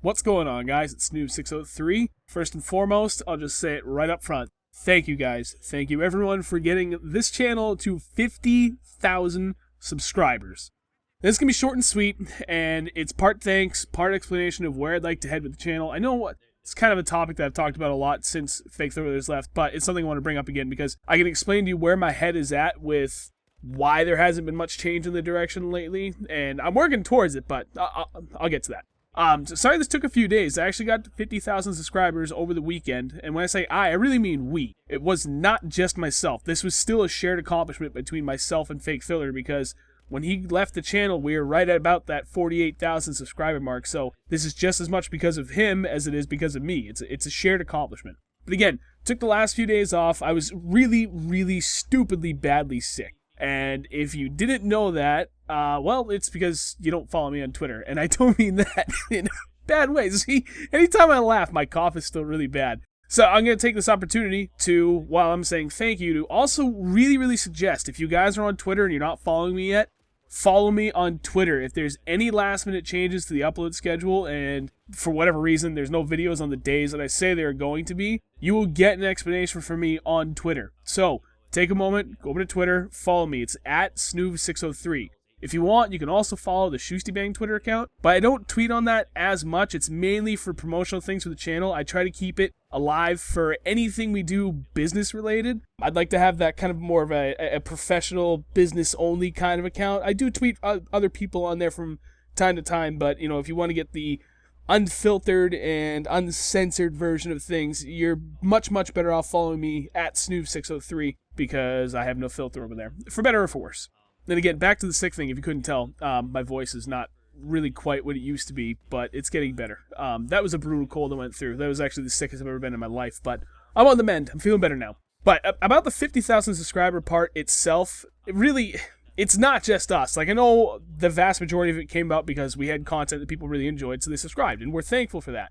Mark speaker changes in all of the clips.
Speaker 1: What's going on, guys? It's Snoob603. First and foremost, I'll just say it right up front. Thank you, guys. Thank you, everyone, for getting this channel to 50,000 subscribers. This is going to be short and sweet, and it's part thanks, part explanation of where I'd like to head with the channel. I know it's kind of a topic that I've talked about a lot since Fake Thrillers left, but it's something I want to bring up again because I can explain to you where my head is at with why there hasn't been much change in the direction lately, and I'm working towards it, but I'll get to that. Sorry this took a few days. I actually got 50,000 subscribers over the weekend, and when I say I really mean we. It was not just myself. This was still a shared accomplishment between myself and Fake Thriller because when he left the channel, we were right at about that 48,000 subscriber mark, so this is just as much because of him as it is because of me. It's a shared accomplishment. But again, took the last few days off. I was really stupidly badly sick. And if you didn't know that, well, it's because you don't follow me on Twitter. And I don't mean that in bad ways. See, anytime I laugh, my cough is still really bad. So I'm going to take this opportunity to, while I'm saying thank you, to also really suggest, if you guys are on Twitter and you're not following me yet, follow me on Twitter. If there's any last minute changes to the upload schedule and for whatever reason there's no videos on the days that I say there are going to be, you will get an explanation from me on Twitter. So take a moment, go over to Twitter, follow me. It's at Snoob603. If you want, you can also follow the Shustybang Twitter account, but I don't tweet on that as much. It's mainly for promotional things for the channel. I try to keep it alive for anything we do business related. I'd like to have that kind of more of a professional business only kind of account. I do tweet other people on there from time to time, but you know, if you want to get the unfiltered and uncensored version of things, you're much better off following me at Snoob603 because I have no filter over there, for better or for worse. Then again, back to the sick thing, if you couldn't tell, my voice is not really quite what it used to be, but it's getting better. That was a brutal cold I went through. That was actually the sickest I've ever been in my life, but I'm on the mend. I'm feeling better now. But about the 50,000 subscriber part itself, it's not just us. Like, I know the vast majority of it came about because we had content that people really enjoyed, so they subscribed, and we're thankful for that.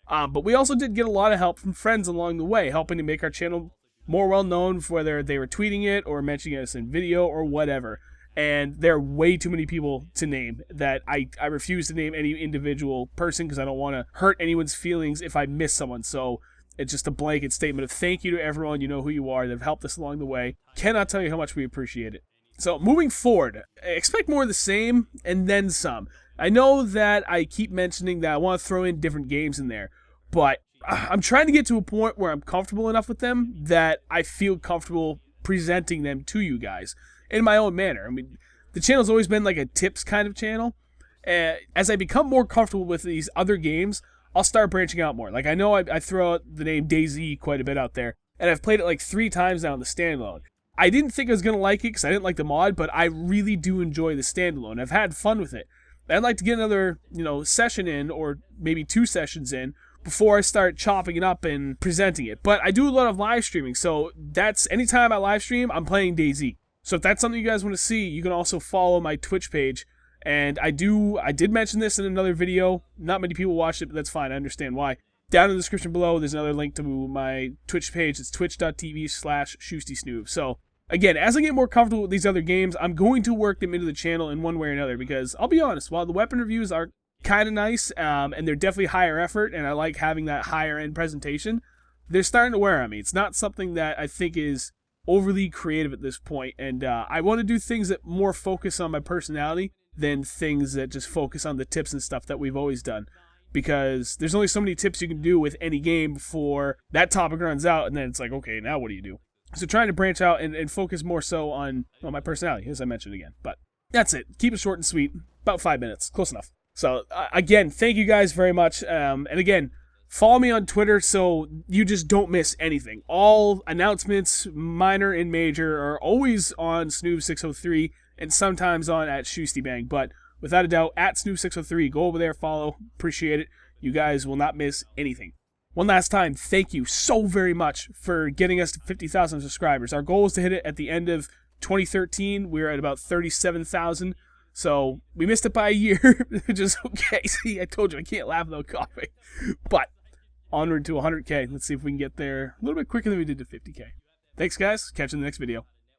Speaker 1: But we also did get a lot of help from friends along the way, helping to make our channel more well-known, whether they were tweeting it or mentioning us in video or whatever. And there are way too many people to name that I refuse to name any individual person because I don't want to hurt anyone's feelings if I miss someone. So it's just a blanket statement of thank you to everyone. You know who you are. They've helped us along the way. Cannot tell you how much we appreciate it. So moving forward, expect more of the same and then some. I know that I keep mentioning that I want to throw in different games in there, but I'm trying to get to a point where I'm comfortable enough with them that I feel comfortable presenting them to you guys in my own manner. I mean, the channel's always been like a tips kind of channel. As I become more comfortable with these other games, I'll start branching out more. Like, I know I throw out the name DayZ quite a bit out there, and I've played it like 3 times now in the standalone. I didn't think I was going to like it because I didn't like the mod, but I really do enjoy the standalone. I've had fun with it. I'd like to get another, session in, or maybe 2 sessions in, before I start chopping it up and presenting it. But I do a lot of live streaming, so that's anytime I live stream, I'm playing DayZ. So if that's something you guys want to see, you can also follow my Twitch page. And I did mention this in another video. Not many people watched it, but that's fine. I understand why. Down in the description below, there's another link to my Twitch page. It's twitch.tv/ShustySnoob. So again, as I get more comfortable with these other games, I'm going to work them into the channel in one way or another. Because I'll be honest, while the weapon reviews are kind of nice, and they're definitely higher effort, and I like having that higher end presentation, they're starting to wear on me. It's not something that I think is overly creative at this point, and I want to do things that more focus on my personality than things that just focus on the tips and stuff that we've always done, because there's only so many tips you can do with any game before that topic runs out, and then it's like, okay, now what do you do? So trying to branch out and focus more so on my personality, as I mentioned again. But that's it. Keep it short and sweet. About 5 minutes. Close enough. So again, thank you guys very much, and again, follow me on Twitter so you just don't miss anything. All announcements, minor and major, are always on Snoob603 and sometimes on at Shustybang. But without a doubt, at Snoob603, go over there, follow, appreciate it. You guys will not miss anything. One last time, thank you so very much for getting us to 50,000 subscribers. Our goal was to hit it at the end of 2013. We were at about 37,000. So we missed it by a year, which is okay. See, I told you I can't laugh without coughing. But onward to 100K. Let's see if we can get there a little bit quicker than we did to 50K. Thanks, guys. Catch you in the next video.